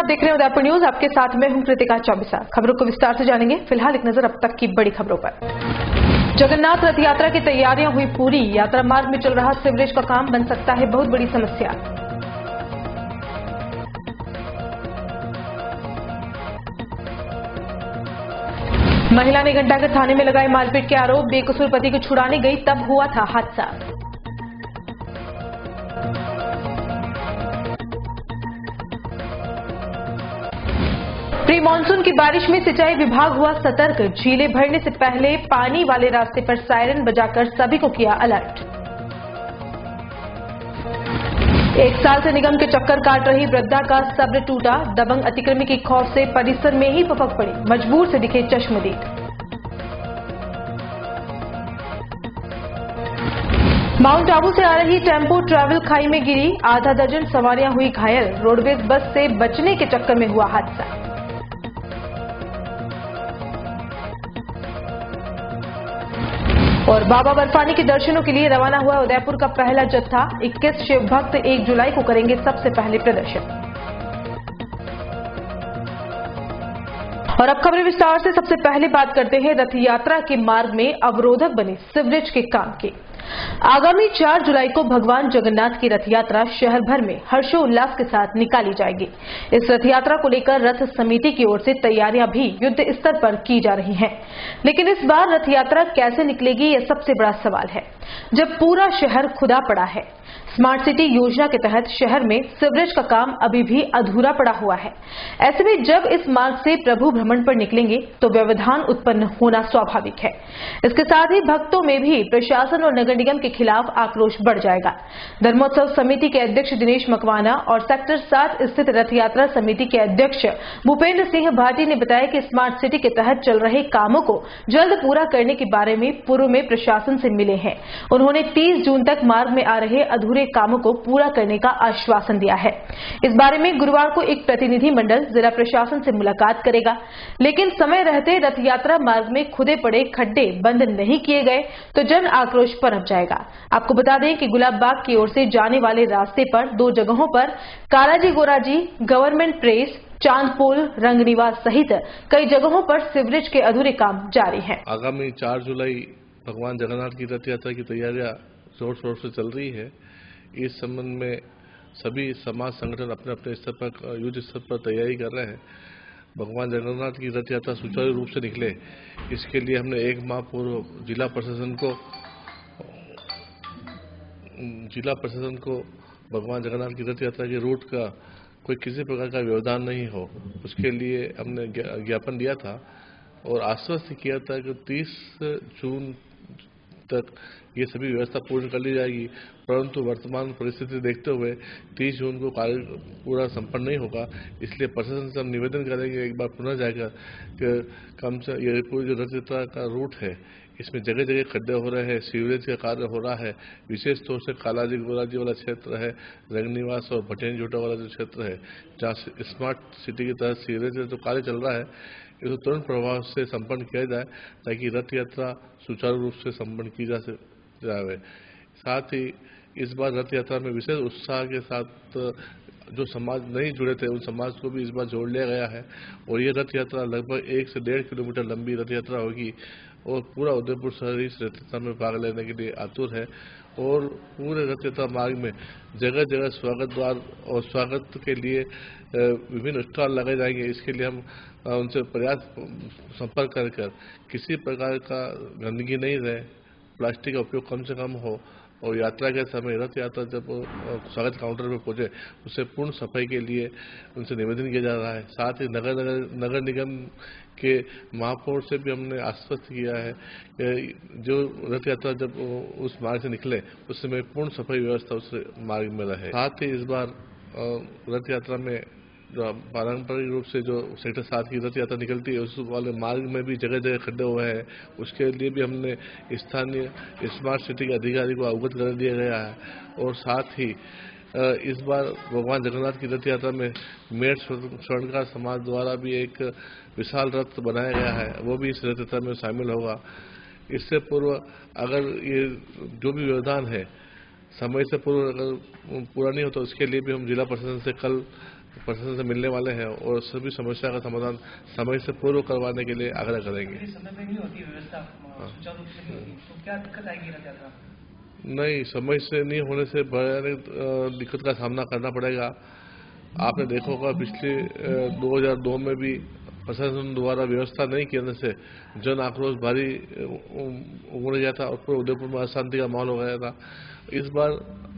आप देख रहे हैं उदयपुर न्यूज। आपके साथ मैं हूं कृतिका चौबिसा। खबरों को विस्तार से जानेंगे। फिलहाल एक नजर अब तक की बड़ी खबरों पर। जगन्नाथ रथ यात्रा की तैयारियां हुई पूरी। यात्रा मार्ग में चल रहा सीवरेज का काम बन सकता है बहुत बड़ी समस्या। महिला ने घंटाघर थाने में लगाए मारपीट के आरोप। बेकसूर पति को छुड़ाने गई तब हुआ था हादसा। प्री मानसून की बारिश में सिंचाई विभाग हुआ सतर्क। झीलें भरने से पहले पानी वाले रास्ते पर सायरन बजाकर सभी को किया अलर्ट। एक साल से निगम के चक्कर काट रही वृद्धा का सब्र टूटा। दबंग अतिक्रमी के खौफ से परिसर में ही पपक पड़ी। मजबूर से दिखे चश्मदीद। माउंट आबू से आ रही टेम्पो ट्रैवल खाई में गिरी। आधा दर्जन सवारियां हुई घायल। रोडवेज बस से बचने के चक्कर में हुआ हादसा। और बाबा बर्फानी के दर्शनों के लिए रवाना हुआ उदयपुर का पहला जत्था। 21 शिव भक्त 1 जुलाई को करेंगे सबसे पहले प्रदर्शन। और अब खबरें विस्तार से। सबसे पहले बात करते हैं रथ यात्रा के मार्ग में अवरोधक बने सीवरेज के काम की। आगामी 4 जुलाई को भगवान जगन्नाथ की रथ यात्रा शहर भर में हर्षोल्लास के साथ निकाली जाएगी। इस रथ यात्रा को लेकर रथ समिति की ओर से तैयारियां भी युद्ध स्तर पर की जा रही हैं। लेकिन इस बार रथ यात्रा कैसे निकलेगी, यह सबसे बड़ा सवाल है, जब पूरा शहर खुदा पड़ा है। स्मार्ट सिटी योजना के तहत शहर में सीवरेज का काम अभी भी अधूरा पड़ा हुआ है। ऐसे में जब इस मार्ग से प्रभु भ्रमण पर निकलेंगे तो व्यवधान उत्पन्न होना स्वाभाविक है। इसके साथ ही भक्तों में भी प्रशासन और नगर निगम के खिलाफ आक्रोश बढ़ जाएगा। धर्मोत्सव समिति के अध्यक्ष दिनेश मकवाना और सेक्टर 7 स्थित रथ यात्रा समिति के अध्यक्ष भूपेंद्र सिंह भाटी ने बताया कि स्मार्ट सिटी के तहत चल रहे कामों को जल्द पूरा करने के बारे में पूर्व में प्रशासन से मिले हैं। उन्होंने 30 जून तक मार्ग में आ रहे अधूरे कामों को पूरा करने का आश्वासन दिया है। इस बारे में गुरुवार को एक प्रतिनिधि मंडल जिला प्रशासन से मुलाकात करेगा। लेकिन समय रहते रथ यात्रा मार्ग में खुदे पड़े खड्डे बंद नहीं किए गए तो जन आक्रोश पनप जाएगा। आपको बता दें कि गुलाब बाग की ओर से जाने वाले रास्ते पर 2 जगहों पर कालाजी गोराजी, गवर्नमेंट प्रेस, चांदपोल, रंगनिवास सहित कई जगहों पर सीवरेज के अधूरे काम जारी हैं। आगामी 4 जुलाई भगवान जगन्नाथ की रथ यात्रा की तैयारियां जोर शोर से चल रही है। इस संबंध में सभी समाज संगठन अपने अपने स्तर पर युद्ध स्तर पर तैयारी कर रहे हैं। भगवान जगन्नाथ की रथ यात्रा सुचारू रूप से निकले, इसके लिए हमने 1 माह पूर्व जिला प्रशासन को भगवान जगन्नाथ की रथ यात्रा के रूट का कोई किसी प्रकार का व्यवधान नहीं हो, उसके लिए हमने ज्ञापन दिया था और आश्वस्त किया था कि 30 जून तक ये सभी व्यवस्था पूर्ण कर ली जाएगी। परंतु वर्तमान परिस्थिति देखते हुए 30 जून को कार्य पूरा संपन्न नहीं होगा। इसलिए प्रशासन से हम निवेदन करेंगे एक बार पुनः जाकर कि कम से ये पूरी जो रथ यात्रा का रूट है इसमें जगह जगह खड्डे हो रहे हैं, सीवरेज का कार्य हो रहा है। विशेष तौर से कालाजी गोराजी वाला क्षेत्र है, रंगनिवास और भटेन झोटा वाला जो क्षेत्र है, जहाँ स्मार्ट सिटी की तहत सीवरेज का जो कार्य चल रहा है इसको तुरंत प्रभाव से संपन्न किया जाए ताकि रथ यात्रा सुचारू रूप से संपन्न की जाए। साथ ही इस बार रथ यात्रा में विशेष उत्साह के साथ जो समाज नहीं जुड़े थे उन समाज को भी इस बार जोड़ लिया गया है और ये रथ यात्रा लगभग 1 से 1.5 किलोमीटर लंबी रथ यात्रा होगी और पूरा उदयपुर शहर इस रथ यात्रा में भाग लेने के लिए आतुर है। और पूरे रथ यात्रा मार्ग में जगह जगह स्वागत द्वार और स्वागत के लिए विभिन्न स्टॉल लगाए जाएंगे। इसके लिए हम उनसे पर्याप्त संपर्क कर किसी प्रकार का गंदगी नहीं रहे, प्लास्टिक का उपयोग कम से कम हो और यात्रा के समय रथ यात्रा जब स्वागत काउंटर पर पहुंचे उससे पूर्ण सफाई के लिए उनसे निवेदन किया जा रहा है। साथ ही नगर निगम के महापौर से भी हमने आश्वस्त किया है कि जो रथ यात्रा जब उस मार्ग से निकले उस समय पूर्ण सफाई व्यवस्था उस मार्ग में रहे। साथ ही इस बार रथ यात्रा में जो पारंपरिक रूप से जो सेक्टर 7 की रथ यात्रा निकलती है उस वाले मार्ग में भी जगह जगह खड्डे हुए हैं। उसके लिए भी हमने स्थानीय स्मार्ट सिटी के अधिकारी को अवगत कर दिया गया है और साथ ही इस बार भगवान जगन्नाथ की रथ यात्रा में मेट स्वर्णकार समाज द्वारा भी एक विशाल रथ बनाया गया है, वो भी इस रथ यात्रा में शामिल होगा। इससे पूर्व अगर ये जो भी व्यवधान है समय से पूर्व अगर पूरा नहीं होता उसके लिए भी हम जिला प्रशासन से कल प्रशासन से मिलने वाले हैं और सभी समस्या का समाधान समय से पूर्व करवाने के लिए आग्रह करेंगे। समय पे नहीं होती व्यवस्था सुचारू रूप से नहीं होती तो क्या दिक्कत आएगी रथ यात्रा? नहीं, समय से नहीं होने से भयानक दिक्कत का सामना करना पड़ेगा। आपने देखा होगा पिछले 2002 में भी प्रशासन द्वारा व्यवस्था नहीं करने से जन आक्रोश भारी उमड़ गया था और पूरे उदयपुर में अशांति का माहौल हो गया था। इस बार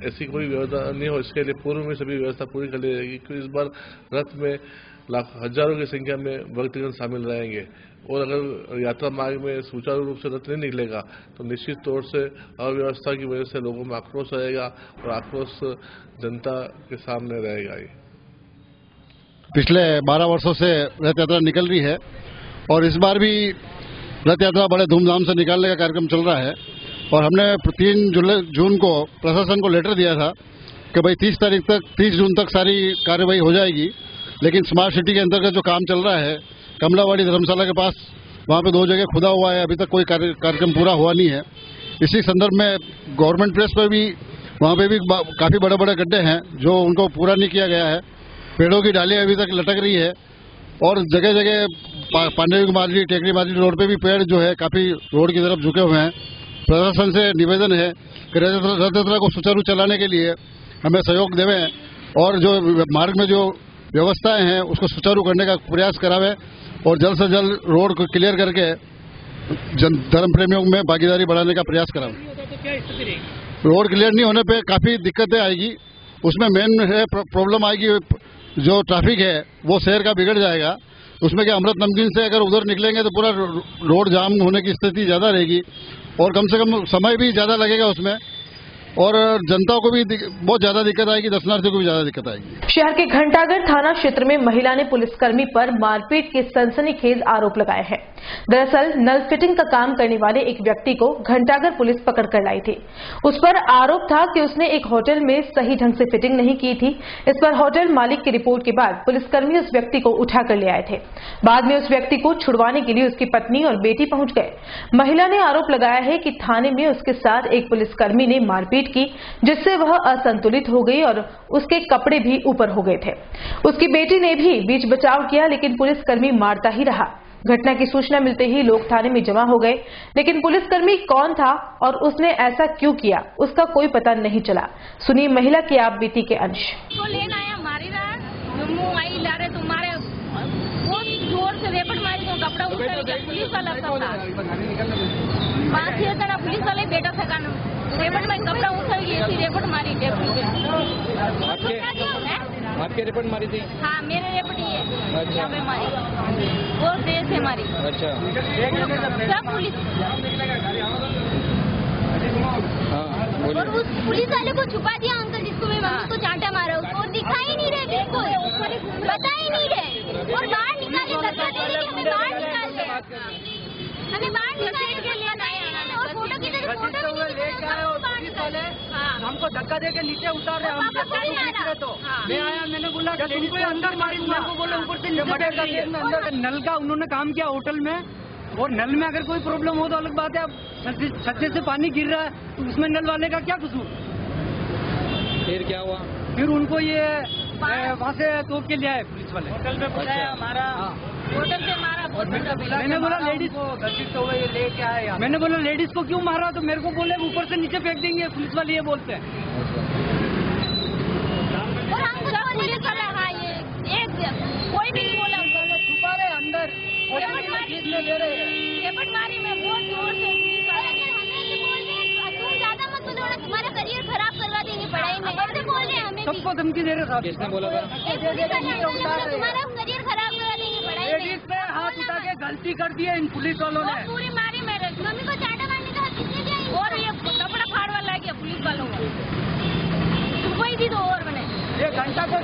ऐसी कोई व्यवस्था नहीं हो, इसके लिए पूर्व में सभी व्यवस्था पूरी कर ली जाएगी, क्योंकि इस बार रथ में हजारों की संख्या में भक्तगण शामिल रहेंगे और अगर यात्रा मार्ग में सुचारू रूप से रथ नहीं निकलेगा तो निश्चित तौर से अव्यवस्था की वजह से लोगों में आक्रोश रहेगा और आक्रोश जनता के सामने रहेगा। ये पिछले 12 वर्षों से रथ यात्रा निकल रही है और इस बार भी रथ यात्रा बड़े धूमधाम से निकालने का कार्यक्रम चल रहा है और हमने 3 जून को प्रशासन को लेटर दिया था कि भाई 30 जून तक सारी कार्यवाही हो जाएगी, लेकिन स्मार्ट सिटी के अंतर्गत जो काम चल रहा है कमलावाड़ी धर्मशाला के पास, वहाँ पे 2 जगह खुदा हुआ है, अभी तक कोई कार्यक्रम पूरा हुआ नहीं है। इसी संदर्भ में गवर्नमेंट प्लेस पर भी वहाँ पे भी काफ़ी बड़े बड़े गड्ढे हैं जो उनको पूरा नहीं किया गया है। पेड़ों की डालियाँ अभी तक लटक रही है और जगह जगह पांडवी माजरी, टेकरी माजरी रोड पे भी पेड़ जो है काफ़ी रोड की तरफ झुके हुए हैं। प्रशासन से निवेदन है कि रथ यात्रा को सुचारू चलाने के लिए हमें सहयोग देवें और जो मार्ग में जो व्यवस्थाएं हैं उसको सुचारू करने का प्रयास करावे और जल्द से जल्द रोड को क्लियर करके धर्म प्रेमियों में भागीदारी बढ़ाने का प्रयास करावे। रोड क्लियर नहीं होने पे काफ़ी दिक्कतें आएगी। उसमें मेन है प्रॉब्लम आएगी, जो ट्रैफिक है वो शहर का बिगड़ जाएगा। उसमें क्या अमृत नमकीन से अगर उधर निकलेंगे तो पूरा रोड जाम होने की स्थिति ज़्यादा रहेगी और कम से कम समय भी ज़्यादा लगेगा उसमें और जनता को भी बहुत ज्यादा दिक्कत आएगी, दर्शनार्थियों को भी ज्यादा दिक्कत आएगी। शहर के घंटाघर थाना क्षेत्र में महिला ने पुलिसकर्मी पर मारपीट के सनसनीखेज आरोप लगाए हैं। दरअसल नल फिटिंग का काम करने वाले एक व्यक्ति को घंटाघर पुलिस पकड़ कर लाई थी। उस पर आरोप था कि उसने एक होटल में सही ढंग से फिटिंग नहीं की थी। इस पर होटल मालिक की रिपोर्ट के बाद पुलिसकर्मी उस व्यक्ति को उठा कर ले आए थे। बाद में उस व्यक्ति को छुड़वाने के लिए उसकी पत्नी और बेटी पहुंच गए। महिला ने आरोप लगाया है कि थाने में उसके साथ एक पुलिसकर्मी ने मारपीट की, जिससे वह असंतुलित हो गई और उसके कपड़े भी ऊपर हो गए थे। उसकी बेटी ने भी बीच बचाव किया, लेकिन पुलिसकर्मी मारता ही रहा। घटना की सूचना मिलते ही लोग थाने में जमा हो गए, लेकिन पुलिसकर्मी कौन था और उसने ऐसा क्यों किया उसका कोई पता नहीं चला। सुनिए महिला की आप बीती के अंश। तो लेना आया मारी रहा, मुंह आई ला रहे तुम्हारे बहुत जोर से रेपट मारी तो कपड़ा उतर गया। पुलिस वाला सब था, 5-6 जना पुलिस वाले बेटा था, रेपट में कपड़ा उतर गया, रेपट मारी। आपके रेपट मारी थी? हाँ मेरे रेपट ही है। अच्छा। मारी और देर से मारी। अच्छा। सब पुलिस और उस पुलिस वाले को छुपा दिया अंकल, जिसको मेरी मम्मी को चांटा मारा, उसको दिखा ही नहीं रहे, बिल्कुल बता ही नहीं रहे और बाहर निकाले, धक्का दे के हमें बाहर निकाल दिया, हमें बाहर निकालने के लिए और फोटो की तरह फोटो भी हमको धक्का दे के नीचे उतार रहे, हम तो मैं आया, मैंने बोला तुमको अंदर मारी, को बोला ऊपर से अंदर। नल का उन्होंने काम किया होटल में और नल में अगर कोई प्रॉब्लम हो तो अलग बात है। अब छज्जे से पानी गिर रहा है तो उसमें नल वाले का क्या कसूर? फिर क्या हुआ? फिर उनको ये वहाँ से तोड़ के ले आए पुलिस वाले। होटल में बुलाया, हमारा होटल से मारा। मैंने बोला लेडीज को गलती तो ये लेके आया। मैंने बोला लेडीज को क्यों मारा, तो मेरे को बोले ऊपर से नीचे फेंक देंगे, पुलिस वाले ये बोलते हैं। और हमको तो पुलिस वाला हाँ ये एक कोई भी नहीं बोला, छुपा रहे अंदर रेपट मारी में बहुत जोर से। ज्यादा मत दौड़ा, तुम्हारा करियर खराब करवा देंगे पढ़ाई में, ऐसे बोल रहे हैं हमें। सबको धमकी दे रहे साहब। किसने बोला था? तुम्हारा करियर खराब करवा देंगे पढ़ाई में। लेडीज पे हाथ उठा के गलती कर दी है इन पुलिस वालों ने। पूरी मारी मेरे मम्मी को चाटा मारने का किसने दिया? और ये कपड़ा फाड़वा ला गया पुलिस वालों को, तुमको ही दी दो और मैंने ये घंटा को।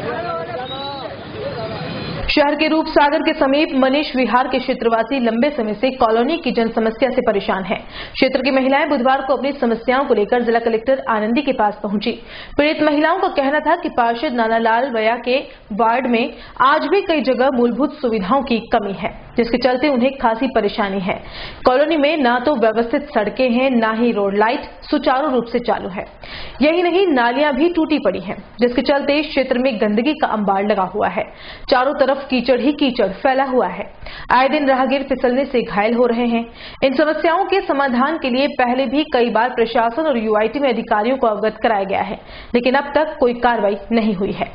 शहर के रूपसागर के समीप मनीष विहार के क्षेत्रवासी लंबे समय से कॉलोनी की जन समस्या से परेशान हैं। क्षेत्र की महिलाएं बुधवार को अपनी समस्याओं को लेकर जिला कलेक्टर आनंदी के पास पहुंची। पीड़ित महिलाओं का कहना था कि पार्षद नानालाल वया के वार्ड में आज भी कई जगह मूलभूत सुविधाओं की कमी है, जिसके चलते उन्हें खासी परेशानी है। कॉलोनी में ना तो व्यवस्थित सड़कें हैं, ना ही रोड लाइट सुचारू रूप से चालू है। यही नहीं, नालियां भी टूटी पड़ी हैं, जिसके चलते इस क्षेत्र में गंदगी का अंबार लगा हुआ है। चारों तरफ कीचड़ ही कीचड़ फैला हुआ है। आए दिन राहगीर फिसलने से घायल हो रहे हैं। इन समस्याओं के समाधान के लिए पहले भी कई बार प्रशासन और यूआईटी में अधिकारियों को अवगत कराया गया है, लेकिन अब तक कोई कार्रवाई नहीं हुई है।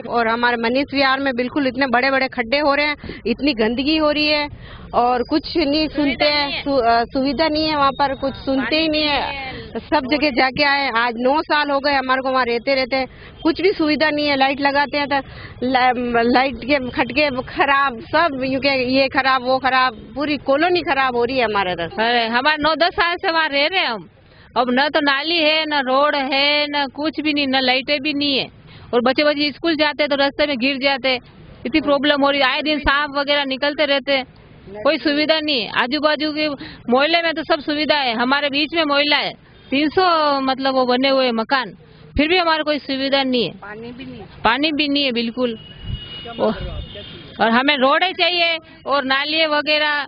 और हमारे मनीष विहार में बिल्कुल इतने बड़े बड़े खड्डे हो रहे हैं, इतनी गंदगी हो रही है और कुछ नहीं सुनते हैं। सुविधा नहीं है वहाँ पर, कुछ सुनते ही नहीं है। सब जगह जाके आए, आज 9 साल हो गए हमारे को वहाँ रहते रहते, कुछ भी सुविधा नहीं है। लाइट लगाते हैं तो लाइट के खटके खराब, सब ये खराब वो खराब, पूरी कॉलोनी खराब हो रही है हमारे इधर। हमारे 9-10 साल से वहाँ रह रहे हैं हम। अब न तो नाली है, न रोड है, न कुछ भी नहीं, न लाइटें भी नहीं है। और बच्चे स्कूल जाते तो रास्ते में गिर जाते, इतनी प्रॉब्लम हो रही है। आए दिन सांप वगैरह निकलते रहते, कोई सुविधा नहीं है। आजू बाजू के मोहल्ले में तो सब सुविधा है, हमारे बीच में मोहल्ला है, 300 मतलब वो बने हुए मकान, फिर भी हमारे कोई सुविधा नहीं है। पानी भी नहीं है बिल्कुल। और हमें रोड ही चाहिए और नाली वगैरह,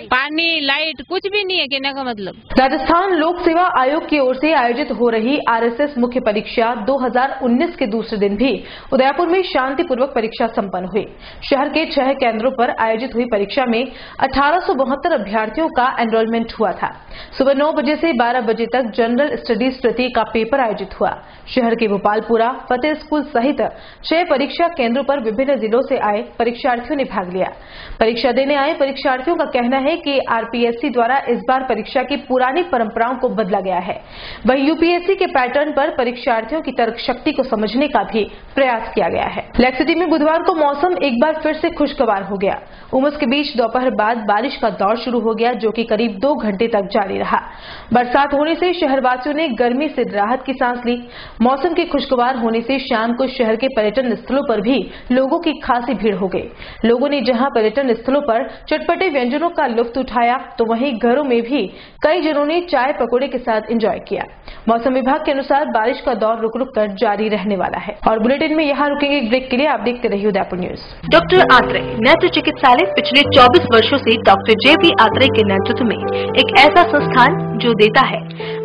पानी लाइट कुछ भी नहीं है कहने का मतलब। राजस्थान लोक सेवा आयोग की ओर से आयोजित हो रही आरएसएस मुख्य परीक्षा 2019 के दूसरे दिन भी उदयपुर में शांतिपूर्वक परीक्षा संपन्न हुई। शहर के 6 केंद्रों पर आयोजित हुई परीक्षा में 1872 अभ्यर्थियों का एनरोलमेंट हुआ था। सुबह 9 बजे से 12 बजे तक जनरल स्टडीज प्रति का पेपर आयोजित हुआ। शहर के भोपालपुरा, फतेह स्कूल सहित 6 परीक्षा केंद्रों पर विभिन्न जिलों से आए परीक्षार्थियों ने भाग लिया। परीक्षा देने आए परीक्षार्थियों का कहना है कि आरपीएससी द्वारा इस बार परीक्षा की पुरानी परंपराओं को बदला गया है। वहीं यूपीएससी के पैटर्न पर परीक्षार्थियों की तर्क शक्ति को समझने का भी प्रयास किया गया है। लेक सिटी में बुधवार को मौसम एक बार फिर से खुशगवार हो गया। उमस के बीच दोपहर बाद बारिश का दौर शुरू हो गया, जो कि करीब 2 घंटे तक जारी रहा। बरसात होने से शहरवासियों ने गर्मी से राहत की सांस ली। मौसम के खुशगवार होने से शाम को शहर के पर्यटन स्थलों पर भी लोगों की खासी भीड़ हो गई। लोगों ने जहां पर्यटन स्थलों पर चटपटे व्यंजनों का लुत्फ उठाया, तो वहीं घरों में भी कई जनों ने चाय पकौड़े के साथ एंजॉय किया। मौसम विभाग के अनुसार बारिश का दौर रुक रुक कर जारी रहने वाला है। और बुलेटिन में यहाँ रुकेंगे एक ब्रेक के लिए। आप देखते रहिए उदयपुर न्यूज। डॉक्टर आत्रेय नेत्र चिकित्सालय पिछले 24 वर्षों से डॉक्टर जेपी आत्रेय के नेतृत्व में एक ऐसा संस्थान जो देता है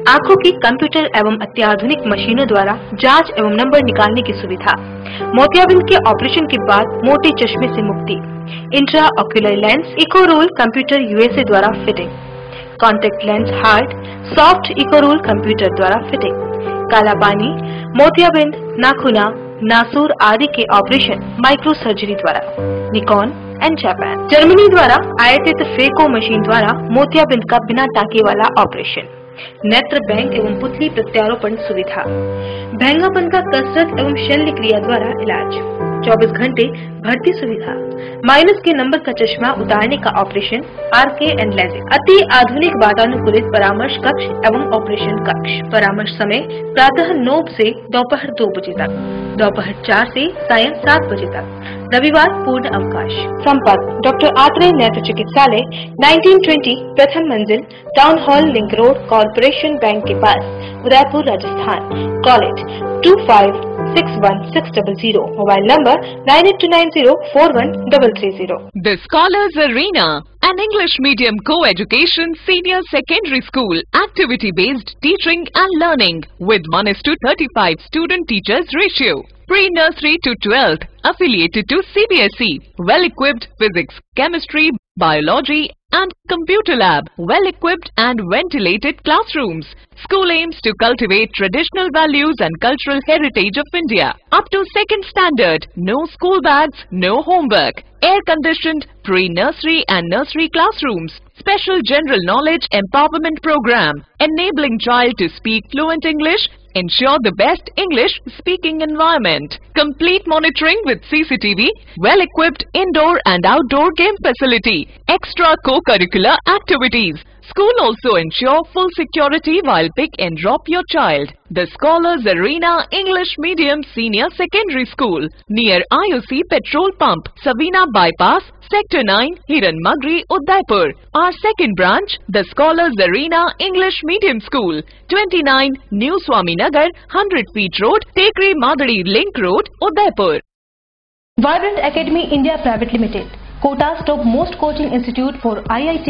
आंखों की कंप्यूटर एवं अत्याधुनिक मशीनों द्वारा जांच एवं नंबर निकालने की सुविधा, मोतियाबिंद के ऑपरेशन के बाद मोटे चश्मे से मुक्ति, इंट्रा ऑक्यूलर लेंस इको रोल कंप्यूटर यूएसए द्वारा fitting, contact lens hard soft इको रोल कंप्यूटर द्वारा फिटिंग, काला पानी, मोतियाबिंद, नाखूना, नासूर आदि के ऑपरेशन माइक्रो सर्जरी द्वारा, निकॉन एंड जापान, जर्मनी द्वारा आयातित फेको मशीन द्वारा मोतियाबिंद का बिना टाँके वाला ऑपरेशन, नेत्र बैंक एवं पुतली प्रत्यारोपण सुविधा, भैंगापन का कसरत एवं शल्य क्रिया द्वारा इलाज, 24 घंटे भर्ती सुविधा, माइनस के नंबर का चश्मा उतारने का ऑपरेशन, आरके एंड लेजिक, अति आधुनिक वातानुकूलित परामर्श कक्ष एवं ऑपरेशन कक्ष। परामर्श समय प्रातः 9 से दोपहर 2 बजे तक, दोपहर 4 से सायं 7 बजे तक, रविवार पूर्ण अवकाश। संपर्क डॉक्टर आत्रेय नेत्र चिकित्सालय 1920 प्रथम मंजिल, town hall, link road, corporation bank के पास, Udaipur, Rajasthan. Call it 2561 mobile number 9829041330। The Scholars Arena, an English medium co-education senior secondary school, activity-based teaching and learning with 1:35 student-teachers ratio. Pre-nursery to 12th, affiliated to CBSE. Well-equipped physics, chemistry, biology and computer lab. Well-equipped and ventilated classrooms. School aims to cultivate traditional values and cultural heritage of India. Up to 2nd standard, no school bags, no homework. Air-conditioned pre-nursery and nursery classrooms. Special general knowledge empowerment program, enabling child to speak fluent English. Ensure the best English speaking environment. Complete monitoring with CCTV. Well-equipped indoor and outdoor game facility. Extra co-curricular activities. School also ensure full security while pick and drop your child. The Scholars Arena English Medium Senior Secondary School near IOC Petrol Pump, Savina Bypass, Sector 9, Hiran Magri, Udaipur. Our second branch, the Scholars Arena English Medium School, 29 New Swaminagar, 100 Feet Road, Tekri Madadi Link Road, Udaipur. Vibrant Academy India Private Limited, Kota's top most coaching institute for IIT,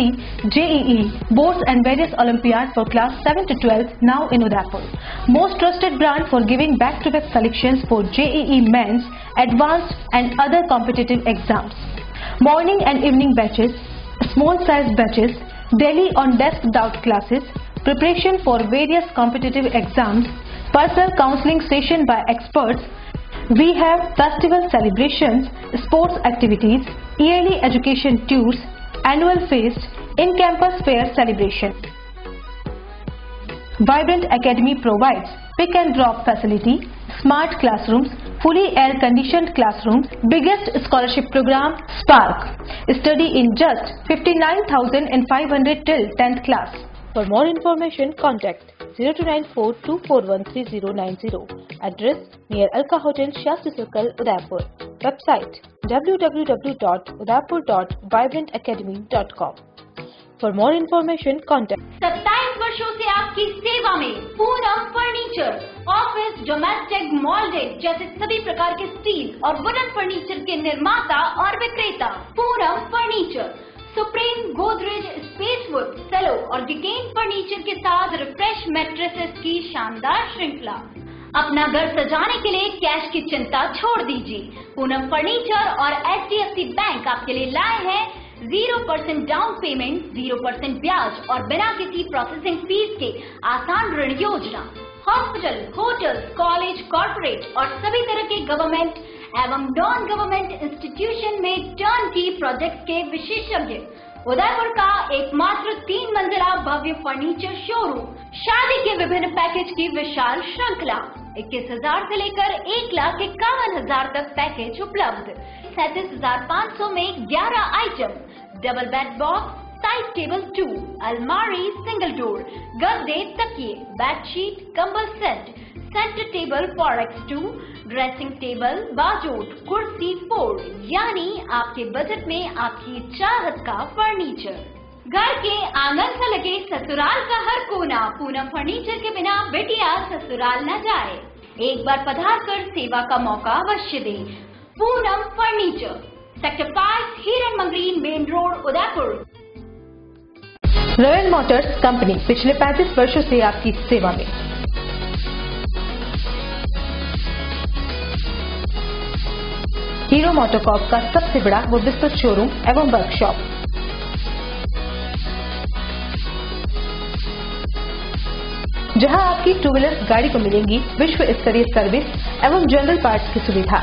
JEE, boards and various Olympiads for class 7 to 12 now in Udaipur. Most trusted brand for giving back-to-back selections for JEE Men's, Advanced and other competitive exams. Morning and evening batches, small size batches, daily on-desk doubt classes, preparation for various competitive exams, personal counseling session by experts. We have festival celebrations, sports activities, yearly education tours, annual feast, in-campus fair celebration. Vibrant Academy provides pick and drop facility, smart classrooms, fully air-conditioned classrooms, biggest scholarship program, Spark. Study in just 59,500 till 10th class. For more information, contact 0294 241 3090. Address near Alka Hotel, Shastri Circle, Udaipur. Website www.udaipur.vibrantacademy.com. For more information, contact 27 वर्षों से आपकी सेवा में Poonam furniture, office, domestic, मॉल्डेड जैसे सभी प्रकार के steel और वुडन फर्नीचर के निर्माता और विक्रेता। Poonam furniture Supreme, Godrej, Spacewood, Cello और डिकेन फर्नीचर के साथ रिफ्रेश मैट्रेसेस की शानदार श्रृंखला। अपना घर सजाने के लिए कैश की चिंता छोड़ दीजिए। पूनम फर्नीचर और HDFC बैंक आपके लिए लाए हैं 0% डाउन पेमेंट, 0% ब्याज और बिना किसी प्रोसेसिंग फीस के आसान ऋण योजना। हॉस्पिटल, होटल्स, कॉलेज, कॉर्पोरेट और सभी तरह के गवर्नमेंट एवं नॉन गवर्नमेंट इंस्टीट्यूशन में टर्न की प्रोजेक्ट के विशेषज्ञ। उदयपुर का एकमात्र 3 मंजिला भव्य फर्नीचर शोरूम। शादी के विभिन्न पैकेज की विशाल श्रृंखला। 21,000 से लेकर 1,51,000 तक पैकेज उपलब्ध। 37,500 में 11 item, double bed box, side table 2, अलमारी, सिंगल डोर, गद्दे, तकिए, बेडशीट, कंबल set, centre table 4x2, dressing table, बाजोट, कुर्सी 4, यानी आपके बजट में आपकी चाहत का फर्नीचर। घर के आंगन से लगे ससुराल का हर कोना। पूनम फर्नीचर के बिना बेटिया ससुराल न जाए। एक बार पधार कर सेवा का मौका अवश्य दें। पूनम फर्नीचर, सेक्टर 5, हिरन Mangri, main road, Udaipur. Royal motors company पिछले 35 वर्षों से आपकी सेवा में। हीरो मोटोकॉर्प का सबसे बड़ा वो विस्तृत शोरूम एवं वर्कशॉप। जहां आपकी 2 व्हीलर गाड़ी को मिलेंगी विश्व स्तरीय सर्विस एवं जनरल पार्ट्स की सुविधा।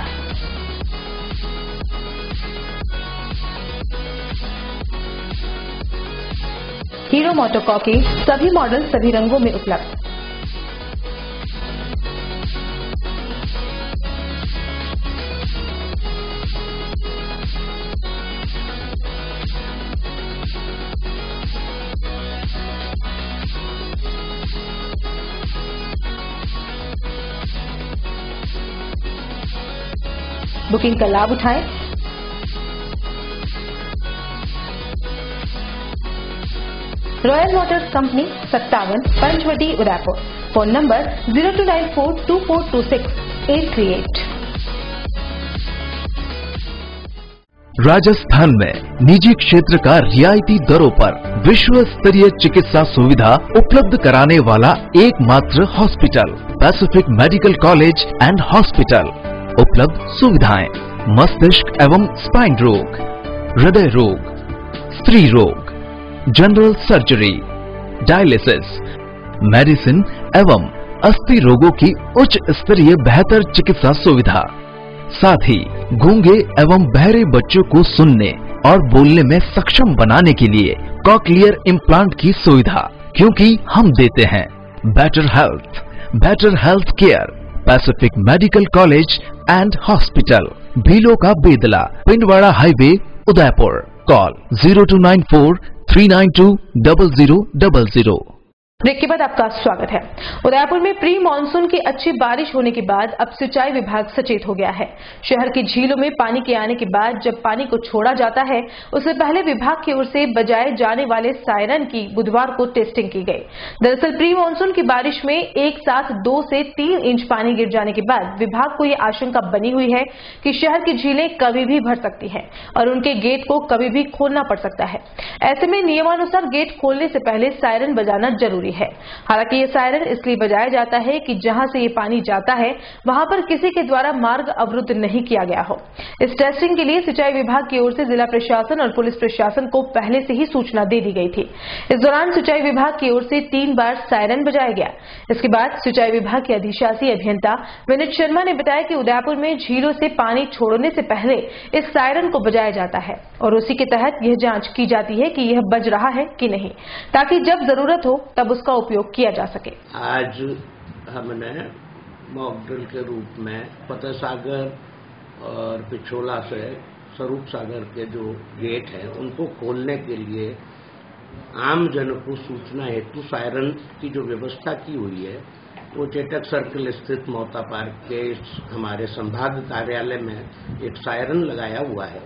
हीरो मोटोकॉर्प के सभी मॉडल सभी रंगों में उपलब्ध। बुकिंग का लाभ उठाएं। Royal motors company 57 Panchavati, Udaipur. Phone number 02942426-838। Rajasthan में निजी क्षेत्र का रियायती दरों पर विश्व स्तरीय चिकित्सा सुविधा उपलब्ध कराने वाला एकमात्र hospital Pacific Medical College and hospital. उपलब्ध सुविधाएं: मस्तिष्क एवं स्पाइन रोग, हृदय रोग, स्त्री रोग, जनरल सर्जरी, डायलिसिस, मेडिसिन एवं अस्थि रोगों की उच्च स्तरीय बेहतर चिकित्सा सुविधा। साथ ही गूंगे एवं बहरे बच्चों को सुनने और बोलने में सक्षम बनाने के लिए कॉक्लियर इम्प्लांट की सुविधा, क्योंकि हम देते हैं better health care. Pacific Medical College and Hospital, Bhilo का Bedla, Pindwara highway, Udaipur. Call 0294-392-0000. Break के बाद आपका स्वागत है। उदयपुर में प्री मानसून की अच्छी बारिश होने के बाद अब सिंचाई विभाग सचेत हो गया है। शहर की झीलों में पानी के आने के बाद जब पानी को छोड़ा जाता है उससे पहले विभाग की ओर से बजाए जाने वाले सायरन की बुधवार को टेस्टिंग की गई। दरअसल प्री मानसून की बारिश में एक साथ 2 से 3 इंच पानी गिर जाने के बाद विभाग को ये आशंका बनी हुई है कि शहर की झीलें कभी भी भर सकती हैं और उनके गेट को कभी भी खोलना पड़ सकता है। ऐसे में नियमानुसार गेट खोलने से पहले सायरन बजाना जरूरी है। हालांकि ये सायरन इसलिए बजाया जाता है कि जहां से ये पानी जाता है वहां पर किसी के द्वारा मार्ग अवरुद्ध नहीं किया गया हो। इस टेस्टिंग के लिए सिंचाई विभाग की ओर से जिला प्रशासन और पुलिस प्रशासन को पहले से ही सूचना दे दी गई थी। इस दौरान सिंचाई विभाग की ओर से 3 बार सायरन बजाया गया। इसके बाद सिंचाई विभाग के अधिशासी अभियंता विनीत शर्मा ने बताया कि उदयपुर में झीलों से पानी छोड़ने से पहले इस सायरन को बजाया जाता है और उसी के तहत यह जांच की जाती है कि यह बज रहा है कि नहीं, ताकि जब जरूरत हो तब उसका उपयोग किया जा सके। आज हमने मॉक ड्रिल के रूप में फतेह सागर और पिछोला से स्वरूप सागर के जो गेट हैं उनको खोलने के लिए आम जन को सूचना हेतु सायरन की जो व्यवस्था की हुई है वो चेतक सर्किल स्थित मोता पार्क के हमारे संभाग कार्यालय में एक सायरन लगाया हुआ है,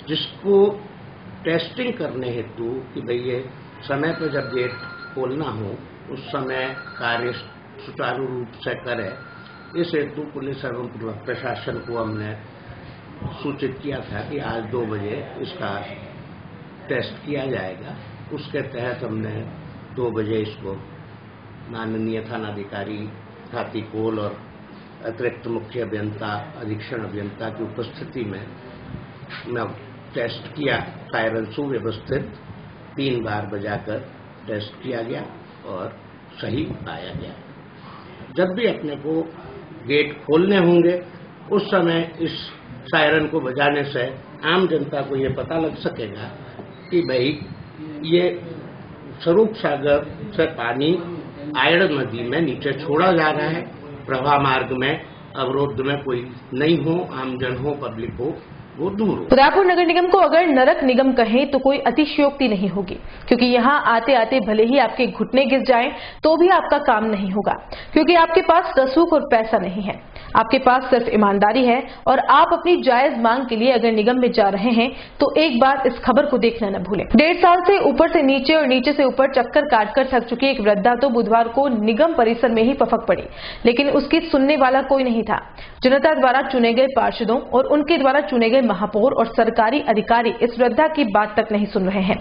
जिसको टेस्टिंग करने हेतु कि भाई ये समय पर जब गेट खोलना हो उस समय कार्य सुचारू रूप से करे, इस हेतु पुलिस एवं प्रशासन को हमने सूचित किया था कि आज 2 बजे इसका टेस्ट किया जाएगा। उसके तहत हमने 2 बजे इसको माननीय थानाधिकारी हाथीकोल और अतिरिक्त मुख्य अभियंता अधीक्षण अभियंता की उपस्थिति में टेस्ट किया। सायरन सुव्यवस्थित 3 बार बजाकर टेस्ट किया गया और सही पाया गया। जब भी अपने को गेट खोलने होंगे उस समय इस सायरन को बजाने से आम जनता को ये पता लग सकेगा कि भाई ये स्वरूप सागर से पानी आयड़ नदी में नीचे छोड़ा जा रहा है, प्रवाह मार्ग में अवरोध में कोई नहीं हो, आमजन हो, पब्लिक हो, वो दूर हो। उदयपुर नगर निगम को अगर नरक निगम कहें तो कोई अतिशयोक्ति नहीं होगी, क्योंकि यहाँ आते आते भले ही आपके घुटने गिर जाएं तो भी आपका काम नहीं होगा, क्योंकि आपके पास रसूख और पैसा नहीं है। आपके पास सिर्फ ईमानदारी है और आप अपनी जायज मांग के लिए अगर निगम में जा रहे हैं तो एक बार इस खबर को देखना न भूलें। 1.5 साल से ऊपर से नीचे और नीचे से ऊपर चक्कर काटकर थक चुकी एक वृद्धा तो बुधवार को निगम परिसर में ही पफक पड़ी, लेकिन उसकी सुनने वाला कोई नहीं था। जनता द्वारा चुने गए पार्षदों और उनके द्वारा चुने गए महापौर और सरकारी अधिकारी इस वृद्धा की बात तक नहीं सुन रहे हैं।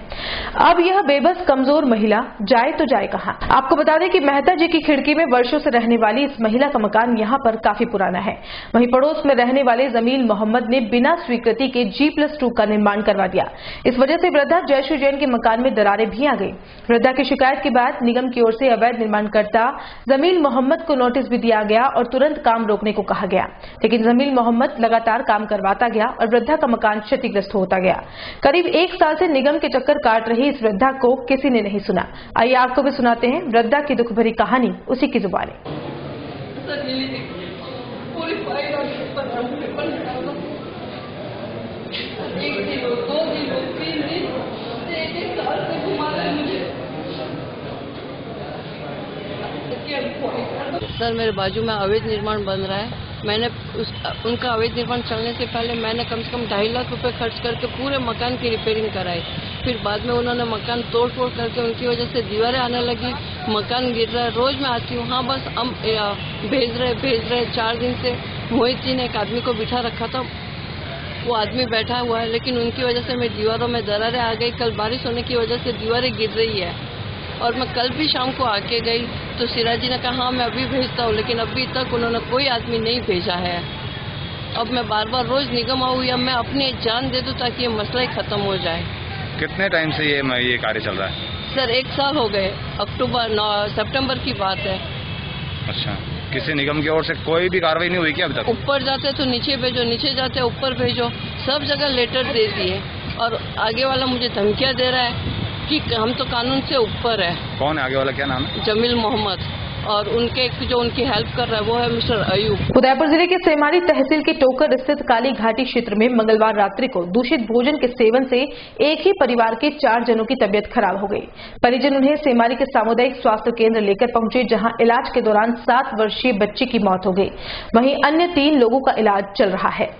अब यह बेबस कमजोर महिला जाए तो जाए कहां? आपको बता दें कि मेहता जी की खिड़की में वर्षों से रहने वाली इस महिला का मकान यहाँ पर काफी पुराना है। वहीं पड़ोस में रहने वाले जमील मोहम्मद ने बिना स्वीकृति के G+2 का निर्माण करवा दिया। इस वजह से वृद्धा जयश्री जैन के मकान में दरारें भी आ गई। वृद्धा की शिकायत के बाद निगम की ओर से अवैध निर्माणकर्ता जमील मोहम्मद को नोटिस भी दिया गया और तुरंत काम रोकने को कहा गया, लेकिन जमील मोहम्मद लगातार काम करवाता गया और वृद्धा का मकान क्षतिग्रस्त होता गया। करीब 1 साल से निगम के चक्कर काट रही इस वृद्धा को किसी ने नहीं सुना। आइए आपको भी सुनाते हैं वृद्धा की दुख भरी कहानी उसी की जुबानी। सर, मेरे बाजू में अवैध निर्माण बन रहा है। मैंने उनका अवैध निर्माण चलने से पहले मैंने कम से कम 2.5 लाख रुपए खर्च करके पूरे मकान की रिपेयरिंग कराई। फिर बाद में उन्होंने मकान तोड़ फोड़ करके उनकी वजह से दीवारें आने लगी, मकान गिर रहा है। रोज मैं आती हूँ, हाँ बस हम भेज रहे 4 दिन से मोहित जी ने एक आदमी को बिठा रखा था, वो आदमी बैठा हुआ है, लेकिन उनकी वजह से मेरी दीवारों में दरारें आ गई। कल बारिश होने की वजह से दीवारें गिर रही है और मैं कल भी शाम को आके गई तो सिराज जी ने कहा हाँ मैं अभी भेजता हूँ, लेकिन अभी तक उन्होंने कोई आदमी नहीं भेजा है। अब मैं बार बार रोज निगम आऊँ या मैं अपनी जान दे दूँ ताकि ये मसला ही खत्म हो जाए। कितने टाइम से ये कार्य चल रहा है? सर 1 साल हो गए, सितंबर की बात है। अच्छा, किसी निगम की ओर से कोई भी कार्रवाई नहीं हुई क्या अभी तक? ऊपर जाते तो नीचे भेजो, नीचे जाते ऊपर भेजो, सब जगह लेटर दे दिए और आगे वाला मुझे धमकियां दे रहा है कि हम तो कानून से ऊपर है। कौन है आगे वाला, क्या नाम है? जमील मोहम्मद। और जो उनकी हेल्प कर रहा है वो है मिस्टर अयूब। उदयपुर जिले के सेमारी तहसील के टोकर स्थित काली घाटी क्षेत्र में मंगलवार रात्रि को दूषित भोजन के सेवन से एक ही परिवार के 4 जनों की तबियत खराब हो गई। परिजन उन्हें सेमारी के सामुदायिक स्वास्थ्य केंद्र लेकर पहुंचे, जहां इलाज के दौरान 7 वर्षीय बच्ची की मौत हो गई। वहीं अन्य 3 लोगों का इलाज चल रहा है।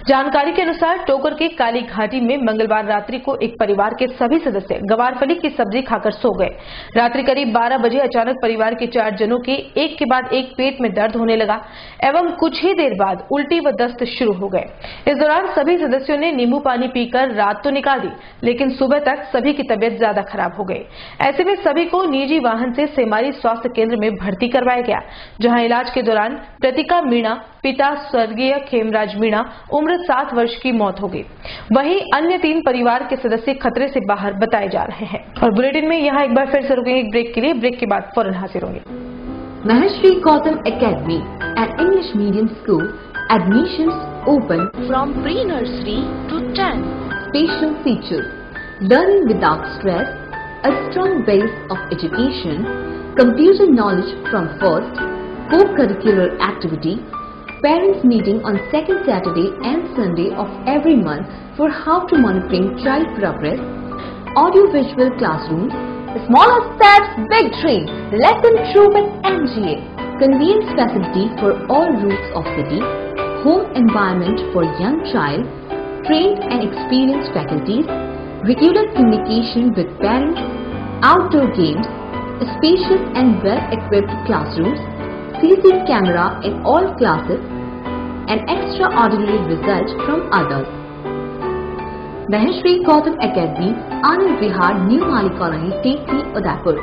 जानकारी के अनुसार टोकर के काली घाटी में मंगलवार रात्रि को एक परिवार के सभी सदस्य गवारफली की सब्जी खाकर सो गए। रात्रि करीब 12 बजे अचानक परिवार के 4 जनों के एक के बाद एक पेट में दर्द होने लगा एवं कुछ ही देर बाद उल्टी व दस्त शुरू हो गए। इस दौरान सभी सदस्यों ने नींबू पानी पीकर रात तो निकाल दी, लेकिन सुबह तक सभी की तबियत ज्यादा खराब हो गई। ऐसे में सभी को निजी वाहन से सेमारी स्वास्थ्य केंद्र में भर्ती करवाया गया, जहां इलाज के दौरान प्रतिका मीणा, पिता स्वर्गीय खेमराज मीणा, उम्र 7 वर्ष की मौत हो गई। वहीं अन्य 3 परिवार के सदस्य खतरे से बाहर बताए जा रहे हैं। और बुलेटिन में यहाँ एक बार फिर से रुकेंगे एक ब्रेक के लिए। ब्रेक के बाद फौरन हाजिर होंगे। Maheshri Gautam Academy, an English medium school. Admissions open from pre-nursery to 10. Special features: learning without stress, a strong base of education, computer knowledge from first, co-curricular activity, parents meeting on second Saturday and Sunday of every month for how to monitoring child progress, audio-visual classrooms, smaller steps, big dream. Lesson true with MGA. Convenience facility for all routes of city. Home environment for young child. Trained and experienced faculties. Regular communication with parents. Outdoor games. Spacious and well-equipped classrooms. CCTV camera in all classes. An extraordinary result from others. Maheshri Gautam Academy, Anand Vihar, New Mali Colony, T3, Udaipur.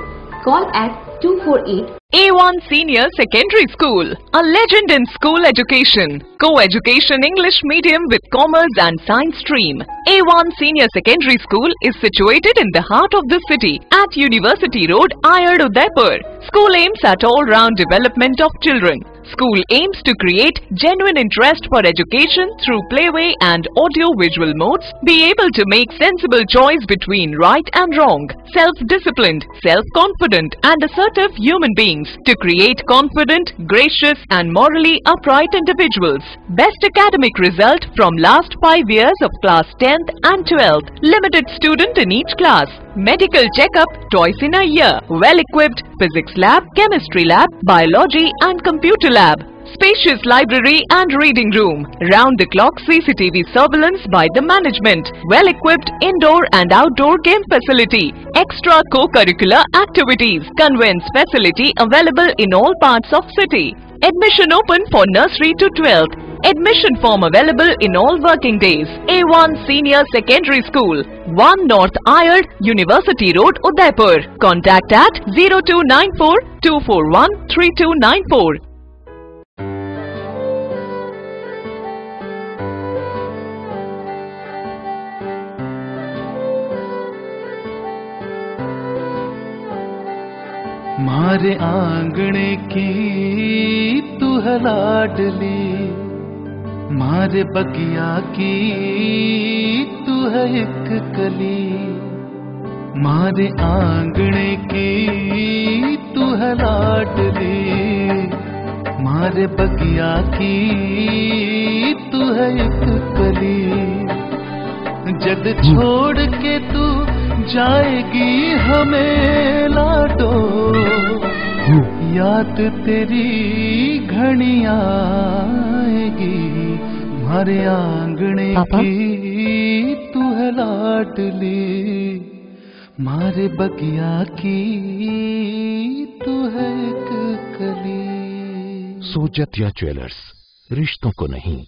Call at 248. A1 Senior Secondary School, a legend in school education. Co-education English medium with commerce and science stream. A1 Senior Secondary School is situated in the heart of the city at University Road, Ayad, Udaipur. School aims at all-round development of children. School aims to create genuine interest for education through playway and audio-visual modes, be able to make sensible choice between right and wrong, self-disciplined, self-confident and assertive human beings to create confident, gracious and morally upright individuals. Best academic result from last 5 years of class 10th and 12th. Limited student in each class. Medical checkup twice in a year. Well-equipped physics lab, chemistry lab, biology and computer lab. Spacious library and reading room. Round-the-clock CCTV surveillance by the management. Well-equipped indoor and outdoor game facility. Extra co-curricular activities. Conveyance facility available in all parts of city. Admission open for nursery to 12th. Admission form available in all working days. A1 Senior Secondary School, 1 North Ayad, University Road, Udaipur. Contact at 0294 241 3294. मारे आंगणे की तू है लाडली, मारे बगिया की तू है एक कली। मारे आंगणे की तू है लाडली, मारे बगिया की तू है एक कली। जग छोड़ के तू जाएगी हमें लाडो, याद तेरी घड़ी आएगी। मारे आंगणे की तू है लाडली, मारे बगिया की तू है एक कली। सोजतिया ज्वेलर्स, रिश्तों को नहीं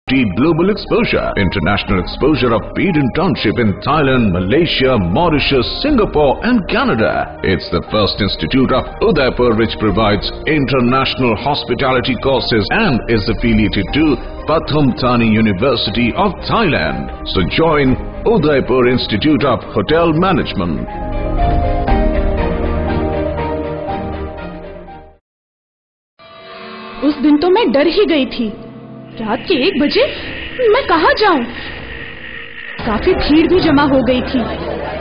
Global exposure, international exposure of Peden Township in Thailand, Malaysia, Mauritius, Singapore and Canada. It's the first institute of Udaipur which provides international hospitality courses and is affiliated to Pathum Thani University of Thailand. So join Udaipur Institute of Hotel Management. उस दिन तो मैं डर ही गई थी। रात के 1 बजे मैं कहाँ जाऊं? काफी भीड़ भी जमा हो गई थी।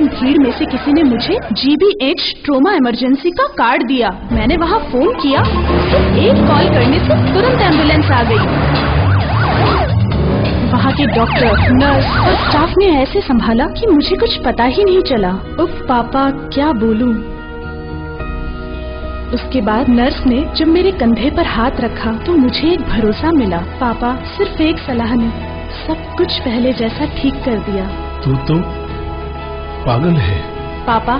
भीड़ में से किसी ने मुझे GBH ट्रोमा इमरजेंसी का कार्ड दिया। मैंने वहाँ फोन किया तो एक कॉल करने से तुरंत एम्बुलेंस आ गई। वहाँ के डॉक्टर, नर्स और स्टाफ ने ऐसे संभाला कि मुझे कुछ पता ही नहीं चला। उफ पापा, क्या बोलूं। उसके बाद नर्स ने जब मेरे कंधे पर हाथ रखा तो मुझे एक भरोसा मिला। पापा सिर्फ एक सलाह ने सब कुछ पहले जैसा ठीक कर दिया। तू तो पागल है। पापा,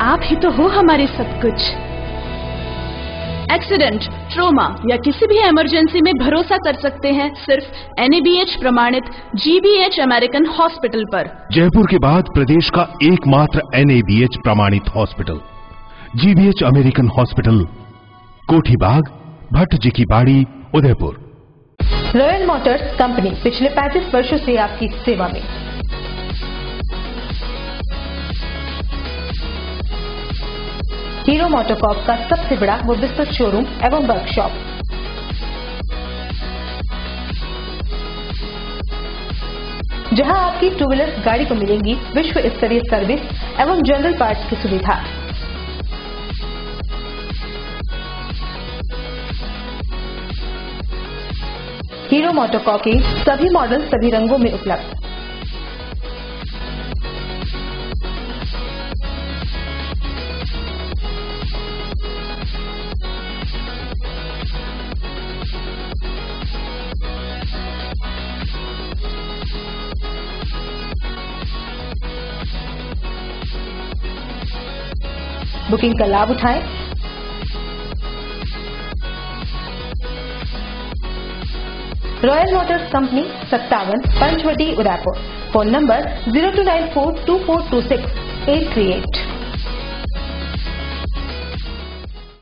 आप ही तो हो हमारे सब कुछ। एक्सीडेंट, ट्रोमा या किसी भी इमरजेंसी में भरोसा कर सकते हैं सिर्फ NABH प्रमाणित GBH अमेरिकन हॉस्पिटल पर। जयपुर के बाद प्रदेश का एकमात्र NABH प्रमाणित हॉस्पिटल GBH अमेरिकन हॉस्पिटल, कोठी बाग, भट्ट जी की बाड़ी, उदयपुर। रॉयल मोटर्स कंपनी पिछले 35 वर्षों से आपकी सेवा में। हीरो मोटोकॉर्प का सबसे बड़ा व विस्तृत शोरूम एवं वर्कशॉप। जहां आपकी 2 व्हीलर गाड़ी को मिलेंगी विश्व स्तरीय सर्विस एवं जनरल पार्ट्स की सुविधा। हीरो मोटोकॉर्प के सभी मॉडल सभी रंगों में उपलब्ध। बुकिंग का लाभ उठाएं। Royal motors company 57 Panchavati Udaipur. Phone number 02942426-838।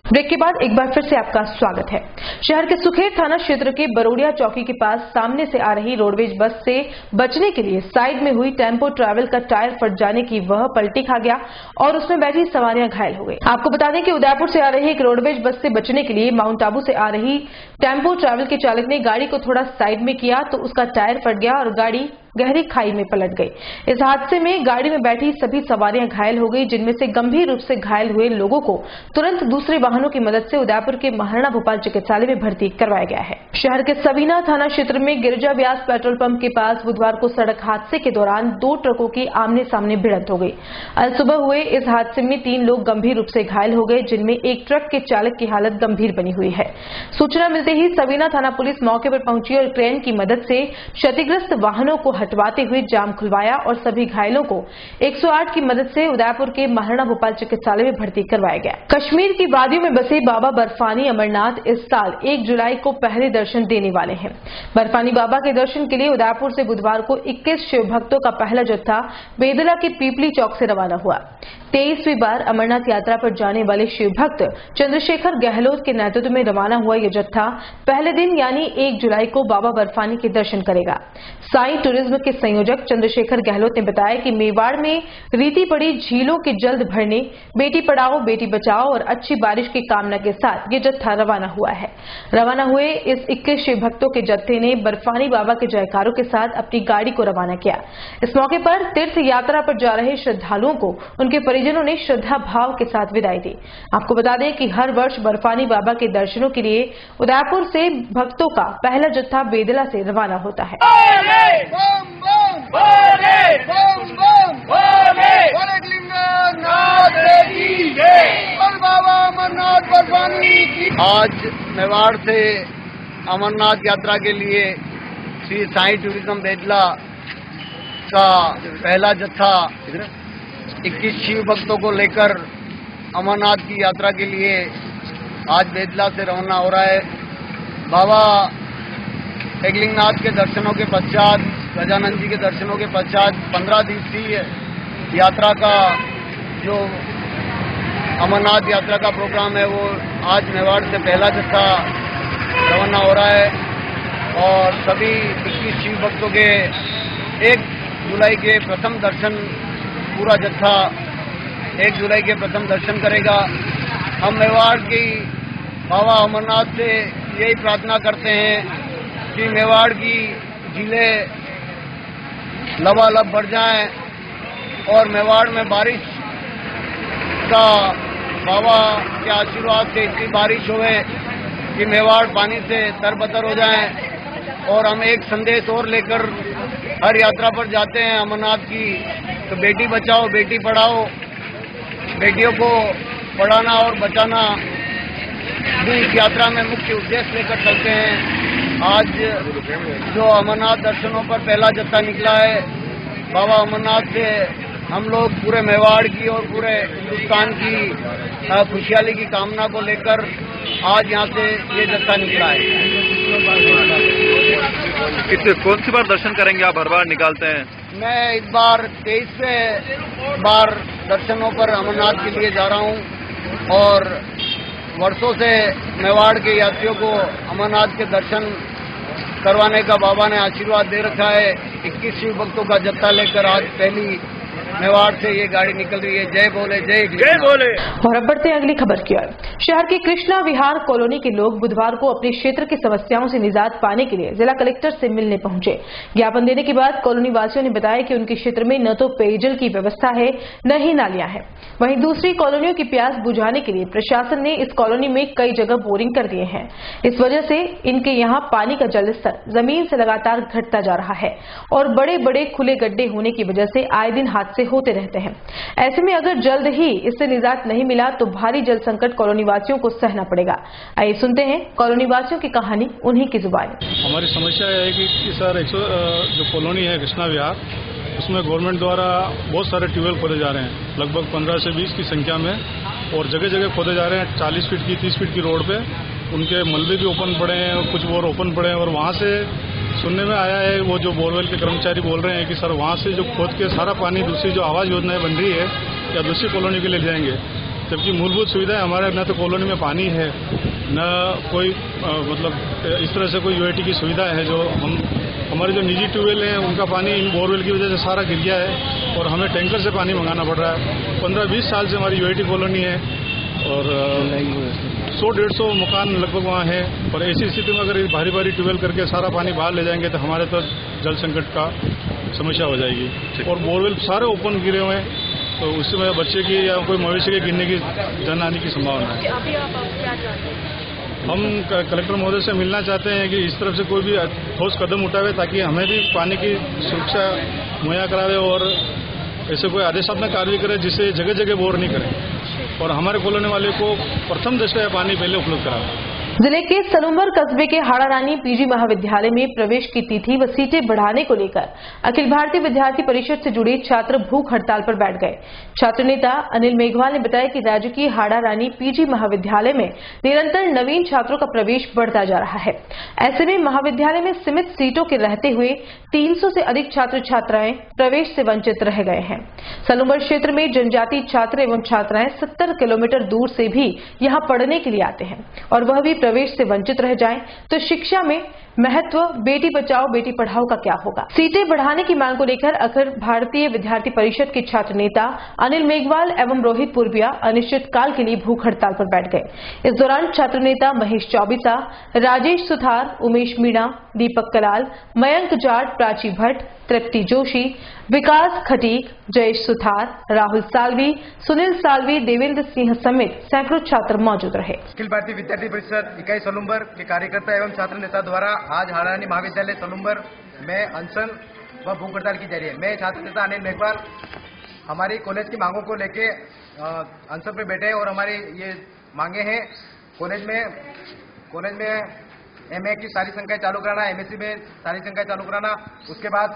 Break के बाद एक बार फिर से आपका स्वागत है। शहर के सुखेर थाना क्षेत्र के बरोडिया चौकी के पास सामने से आ रही रोडवेज बस से बचने के लिए साइड में हुई टेम्पो ट्रैवल का टायर फट जाने की वह पलटी खा गया और उसमें बैठी सवारियां घायल हो गई। आपको बता दें कि उदयपुर से आ रही एक रोडवेज बस से बचने के लिए माउंट आबू से आ रही टेम्पो ट्रैवल के चालक ने गाड़ी को थोड़ा साइड में किया तो उसका टायर फट गया और गाड़ी गहरी खाई में पलट गई। इस हादसे में गाड़ी में बैठी सभी सवारियां घायल हो गई, जिनमें से गंभीर रूप से घायल हुए लोगों को तुरंत दूसरे वाहनों की मदद से उदयपुर के महाराणा भोपाल चिकित्सालय में भर्ती करवाया गया है। शहर के सबीना थाना क्षेत्र में गिरिजा व्यास पेट्रोल पंप के पास बुधवार को सड़क हादसे के दौरान 2 ट्रकों की आमने सामने भिड़ंत हो गई। आज सुबह हुए इस हादसे में 3 लोग गंभीर रूप से घायल हो गए, जिनमें एक ट्रक के चालक की हालत गंभीर बनी हुई है। सूचना मिलते ही सबीना थाना पुलिस मौके पर पहुंची और क्रेन की मदद से क्षतिग्रस्त वाहनों को हटवाते हुए जाम खुलवाया और सभी घायलों को 108 की मदद से उदयपुर के महाराणा भोपाल चिकित्सालय में भर्ती करवाया गया। कश्मीर की वादियों में बसे बाबा बर्फानी अमरनाथ इस साल 1 जुलाई को पहले दर्शन देने वाले हैं। बर्फानी बाबा के दर्शन के लिए उदयपुर से बुधवार को 21 शिव भक्तों का पहला जत्था बेदला के पीपली चौक से रवाना हुआ। 23वीं बार अमरनाथ यात्रा पर जाने वाले शिव भक्त चंद्रशेखर गहलोत के नेतृत्व में रवाना हुआ यह जत्था पहले दिन यानी 1 जुलाई को बाबा बर्फानी के दर्शन करेगा। साई टूरिज्म के संयोजक चंद्रशेखर गहलोत ने बताया कि मेवाड़ में रीति पड़ी झीलों के जल्द भरने, बेटी पढ़ाओ बेटी बचाओ और अच्छी बारिश की कामना के साथ ये जत्था रवाना हुआ है। रवाना हुए इस 21 शिव भक्तों के जत्थे ने बर्फानी बाबा के जयकारों के साथ अपनी गाड़ी को रवाना किया। इस मौके पर तीर्थ यात्रा पर जा रहे श्रद्धालुओं को उनके परिजनों ने श्रद्धा भाव के साथ विदाई दी। आपको बता दें कि हर वर्ष बर्फानी बाबा के दर्शनों के लिए उदयपुर से भक्तों का पहला जत्था बेदला से रवाना होता है। आज मेवाड़ से अमरनाथ यात्रा के लिए श्री साई टूरिज्म बेदला का पहला जत्था 21 शिव भक्तों को लेकर अमरनाथ की यात्रा के लिए आज बेदला से रवाना हो रहा है। बाबा एकलिंगनाथ के दर्शनों के पश्चात, गजानन जी के दर्शनों के पश्चात 15 दिवसीय यात्रा का जो अमरनाथ यात्रा का प्रोग्राम है वो आज मेवाड़ से पहला जत्था रवाना हो रहा है और सभी 21 शिव भक्तों के 1 जुलाई के प्रथम दर्शन, पूरा जत्था 1 जुलाई के प्रथम दर्शन करेगा। हम मेवाड़ की बाबा अमरनाथ से यही प्रार्थना करते हैं कि मेवाड़ की झीलें लबालब बढ़ जाएं और मेवाड़ में बारिश का बाबा के आशीर्वाद से इतनी बारिश होवे कि मेवाड़ पानी से तरबतर हो जाए। और हम एक संदेश और लेकर हर यात्रा पर जाते हैं अमरनाथ की, तो बेटी बचाओ बेटी पढ़ाओ, बेटियों को पढ़ाना और बचाना भी इस यात्रा में मुख्य उद्देश्य लेकर चलते हैं। आज जो अमरनाथ दर्शनों पर पहला जत्था निकला है, बाबा अमरनाथ से हम लोग पूरे मेवाड़ की और पूरे हिंदुस्तान की खुशहाली की कामना को लेकर आज यहाँ से ये जत्था निकला है। कौन सी बार दर्शन करेंगे आप? हर बार निकालते हैं? मैं इस बार 23वें बार दर्शनों पर अमरनाथ के लिए जा रहा हूँ और वर्षों से मेवाड़ के यात्रियों को अमरनाथ के दर्शन करवाने का बाबा ने आशीर्वाद दे रखा है। 21 शिव भक्तों का जत्था लेकर आज पहली मेवाड़ से ये गाड़ी निकल रही है। जय बोले, जय बोले। और अब बढ़ते हैं अगली खबर की ओर। शहर के कृष्णा विहार कॉलोनी के लोग बुधवार को अपने क्षेत्र की समस्याओं से निजात पाने के लिए जिला कलेक्टर से मिलने पहुंचे। ज्ञापन देने के बाद कॉलोनी वासियों ने बताया कि उनके क्षेत्र में न तो पेयजल की व्यवस्था है न ही नालियां हैं। वहीं दूसरी कॉलोनियों की प्यास बुझाने के लिए प्रशासन ने इस कॉलोनी में कई जगह बोरिंग कर दिए हैं। इस वजह से इनके यहाँ पानी का जल स्तर जमीन से लगातार घटता जा रहा है और बड़े बड़े खुले गड्ढे होने की वजह से आए दिन हादसे होते रहते हैं। ऐसे में अगर जल्द ही इससे निजात नहीं मिला तो भारी जल संकट कॉलोनी वासियों को सहना पड़ेगा। आइए सुनते हैं कॉलोनी वासियों की कहानी उन्हीं की जुबान। हमारी समस्या है कि सर जो कॉलोनी है कृष्णा विहार, उसमें गवर्नमेंट द्वारा बहुत सारे ट्यूबवेल खोदे जा रहे हैं, लगभग 15 से 20 की संख्या में, और जगह जगह खोदे जा रहे हैं 40 फीट की 30 फीट की रोड पे। उनके मलबे भी ओपन पड़े हैं और कुछ बोर ओपन पड़े हैं। और वहाँ से सुनने में आया है, वो जो बोरवेल के कर्मचारी बोल रहे हैं कि सर वहाँ से जो खोद के सारा पानी दूसरी जो आवास योजनाएं बन रही है या दूसरी कॉलोनी के लिए जाएंगे, जबकि मूलभूत सुविधाएं हमारे न तो कॉलोनी में पानी है न कोई मतलब इस तरह से कोई यूआईटी की सुविधा है। जो हमारे जो निजी ट्यूबवेल हैं उनका पानी इन बोरवेल की वजह से सारा गिर गया है और हमें टैंकर से पानी मंगाना पड़ रहा है। 15-20 साल से हमारी यूआईटी कॉलोनी है और 100-150 मकान लगभग वहाँ है। और ऐसी स्थिति में अगर भारी भारी ट्यूबवेल करके सारा पानी बाहर ले जाएंगे तो हमारे तो जल संकट का समस्या हो जाएगी। और बोरवेल सारे ओपन गिरे हुए हैं, तो उसमें बच्चे की या कोई मवेशी के गिरने की जान आने की संभावना है। हम कलेक्टर महोदय से मिलना चाहते हैं कि इस तरफ से कोई भी ठोस कदम उठावे ताकि हमें भी पानी की सुरक्षा मुहैया करावे और ऐसे कोई आदेशात्मक कार्य करे जिससे जगह जगह बोर नहीं करें और हमारे कॉलोनी वाले को प्रथम दृष्टया पानी पहले उपलब्ध करावे। जिले के सलूमर कस्बे के हाड़ा रानी पीजी महाविद्यालय में प्रवेश की तिथि व सीटें बढ़ाने को लेकर अखिल भारतीय विद्यार्थी परिषद से जुड़े छात्र भूख हड़ताल पर बैठ गए। छात्र नेता अनिल मेघवाल ने बताया कि राज्य की हाड़ा रानी पीजी महाविद्यालय में निरंतर नवीन छात्रों का प्रवेश बढ़ता जा रहा है। ऐसे में महाविद्यालय में सीमित सीटों के रहते हुए 300 से अधिक छात्र छात्राएं प्रवेश से वंचित रह गए हैं। सलूमर क्षेत्र में जनजातीय छात्र एवं छात्राएं 70 किलोमीटर दूर से भी यहां पढ़ने के लिए आते हैं और वह भी प्रवेश से वंचित रह जाएं तो शिक्षा में महत्व बेटी बचाओ बेटी पढ़ाओ का क्या होगा। सीटें बढ़ाने की मांग को लेकर अखिल भारतीय विद्यार्थी परिषद के छात्र नेता अनिल मेघवाल एवं रोहित पूर्विया अनिश्चित काल के लिए भूख हड़ताल पर बैठ गए। इस दौरान छात्र नेता महेश चौबिसा, राजेश सुथार, उमेश मीणा, दीपक कलाल, मयंक जाट, प्राची भट्ट, तृप्ति जोशी, विकास खटीक, जयेश सुथार, राहुल सालवी, सुनील सालवी, देवेंद्र सिंह समेत सैकड़ों छात्र मौजूद रहे। अखिल भारतीय विद्यार्थी परिषद इकाई सलूमर के कार्यकर्ता एवं छात्र नेता द्वारा आज हाड़ा रानी महाविद्यालय सलूमर में अनशन व भूख हड़ताल की जा रही है। मैं छात्र नेता अनिल मेघवाल हमारी कॉलेज की मांगों को लेके अनशन पे बैठे हैं और हमारी ये मांगे हैं कॉलेज में एमए की सारी संख्याएं चालू कराना, एमएससी में सारी संख्याएं चालू कराना, उसके बाद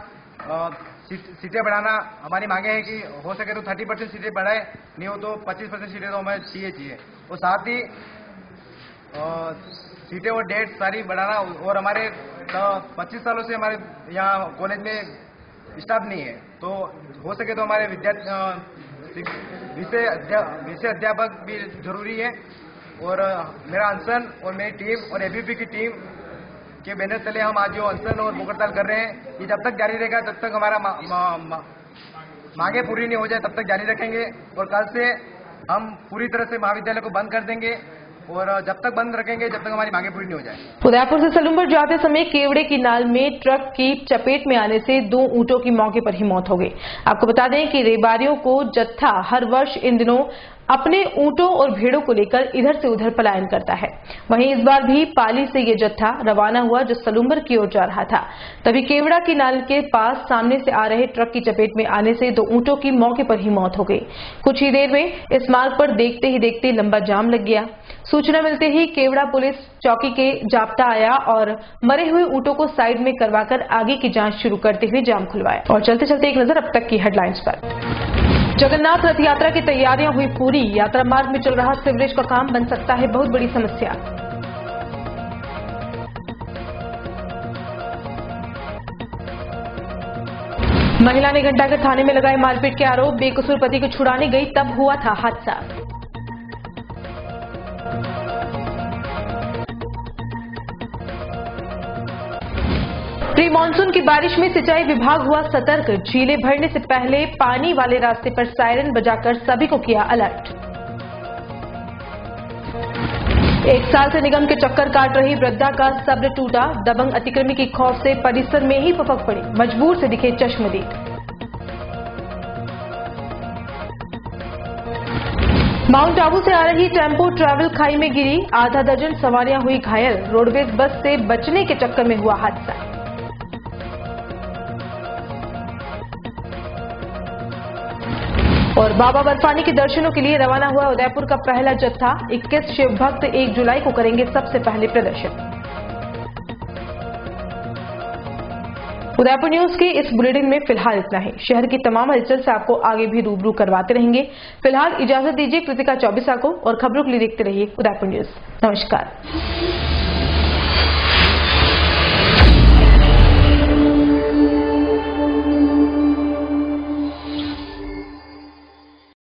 सीटें बढ़ाना। हमारी मांगे हैं कि हो सके तो 30% सीटें बढ़ाए, नहीं हो तो 25% सीटें तो हमें चाहिए। और साथ ही सीटें और डेट सारी बढ़ाना, और हमारे 25 सालों से हमारे यहाँ कॉलेज में स्टाफ नहीं है, तो हो सके तो हमारे विषय अध्यापक भी जरूरी है। और मेरा अनशन और मेरी टीम और एबीपी की टीम के बैनर तले हम आज जो अनशन और भूख हड़ताल कर रहे हैं, ये जब तक जारी रहेगा तब तक हमारा मांगे पूरी नहीं हो जाए तब तक जारी रखेंगे। और कल से हम पूरी तरह से महाविद्यालय को बंद कर देंगे, और जब तक बंद रखेंगे जब तक हमारी मांगे पूरी नहीं हो जाए। उदयपुर से सलूम्बर जाते समय केवड़े की नाल में ट्रक की चपेट में आने से 2 ऊंटों की मौके पर ही मौत हो गई। आपको बता दें कि रेबारियों को जत्था हर वर्ष इन दिनों अपने ऊंटों और भेड़ों को लेकर इधर से उधर पलायन करता है। वहीं इस बार भी पाली से ये जत्था रवाना हुआ जो सलूम्बर की ओर जा रहा था, तभी केवड़ा की नाल के पास सामने से आ रहे ट्रक की चपेट में आने से 2 ऊंटों की मौके पर ही मौत हो गई। कुछ ही देर में इस मार्ग पर देखते ही देखते लंबा जाम लग गया। सूचना मिलते ही केवड़ा पुलिस चौकी के जाप्ता आया और मरे हुए ऊंटों को साइड में करवाकर आगे की जांच शुरू करते हुए जाम खुलवाया। और चलते चलते एक नजर अब तक की हेडलाइंस पर। जगन्नाथ रथ यात्रा की तैयारियां हुई पूरी, यात्रा मार्ग में चल रहा सीवरेज का काम बन सकता है बहुत बड़ी समस्या। महिला ने घंटाघर थाने में लगाए मारपीट के आरोप, बेकसूर पति को छुड़ाने गई तब हुआ था हादसा। प्री मानसून की बारिश में सिंचाई विभाग हुआ सतर्क, झीलें भरने से पहले पानी वाले रास्ते पर सायरन बजाकर सभी को किया अलर्ट। 1 साल से निगम के चक्कर काट रही वृद्धा का सब्र टूटा, दबंग अतिक्रमी की खौफ से परिसर में ही पपक पड़ी, मजबूर से दिखे चश्मदीद। माउंट आबू से आ रही टेम्पो ट्रैवल खाई में गिरी, आधा दर्जन सवारियां हुई घायल, रोडवेज बस से बचने के चक्कर में हुआ हादसा। और बाबा बर्फानी के दर्शनों के लिए रवाना हुआ उदयपुर का पहला जत्था, 21 शिव भक्त 1 जुलाई को करेंगे सबसे पहले प्रदर्शन। उदयपुर न्यूज के इस बुलेटिन में फिलहाल इतना ही। शहर की तमाम हलचल से आपको आगे भी रूबरू करवाते रहेंगे। फिलहाल इजाजत दीजिए कृतिका चौबीसा को, और खबरों के लिए देखते रहिए उदयपुर न्यूज। नमस्कार।